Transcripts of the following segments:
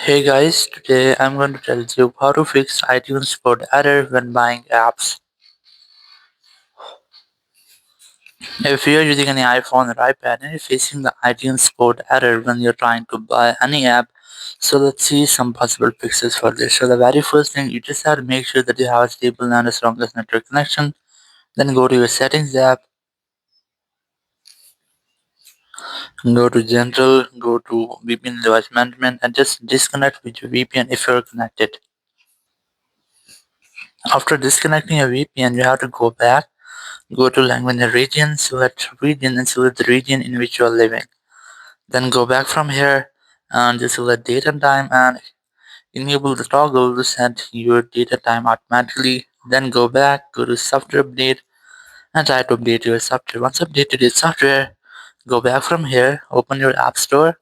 Hey guys, today I'm going to tell you how to fix iTunes code error when buying apps. If you're using any iPhone or iPad and you're facing the iTunes code error when you're trying to buy any app, so let's see some possible fixes for this. So the very first thing, you just have to make sure that you have a stable and a strongest network connection. Then go to your settings app, go to general, go to VPN device management, and just disconnect with your VPN if you're connected. After disconnecting your VPN, you have to go back. Go to language and region, select region and select the region in which you are living. Then go back from here and just select date and time and enable the toggle to set your data time automatically. Then go back, go to software update and try to update your software. Once updated your software, go back from here, open your app store,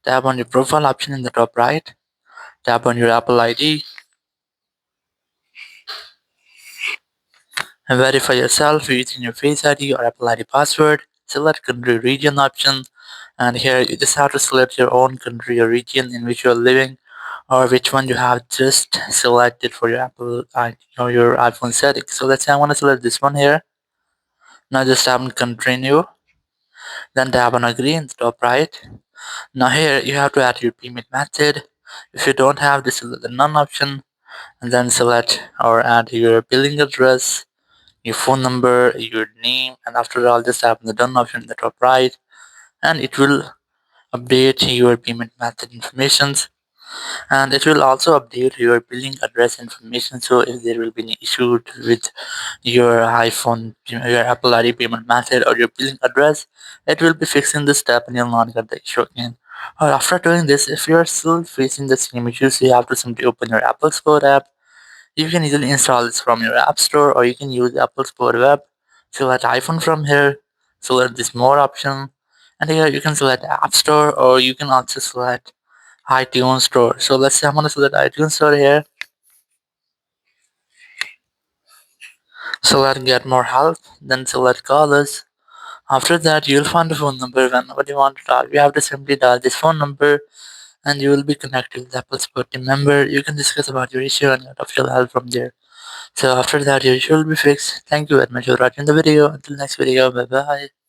tap on your profile option in the top right, tap on your Apple ID, and verify yourself using your Face ID or Apple ID password. Select country region option, and here you just have to select your own country or region in which you are living, or which one you have just selected for your Apple ID or your iPhone settings. So let's say I want to select this one here. Now just tap on continue, then tap on agree in the top right. Now here you have to add your payment method. If you don't have this, select the none option, and then select or add your billing address, your phone number, your name, and after all, just tap on the done option in the top right, and it will update your payment method informations, and it will also update your billing address information. So if there will be any issue with your iPhone, your Apple ID payment method or your billing address, it will be fixing this step and you'll not get the issue again. Or after doing this, if you're still facing the same issues, you have to simply open your Apple Store app. You can easily install this from your app store, or you can use Apple Store web. Select iPhone from here, select this more option, and here you can select App Store, or you can also select iTunes Store. So let's say I'm gonna select iTunes Store here. Select Get More Help, then select Call Us. After that, you'll find a phone number. Whenever you want to dial, you have to simply dial this phone number, and you will be connected with Apple Support team member. You can discuss about your issue and get official help from there. So after that, your issue will be fixed. Thank you very much for watching the video. Until next video, bye bye.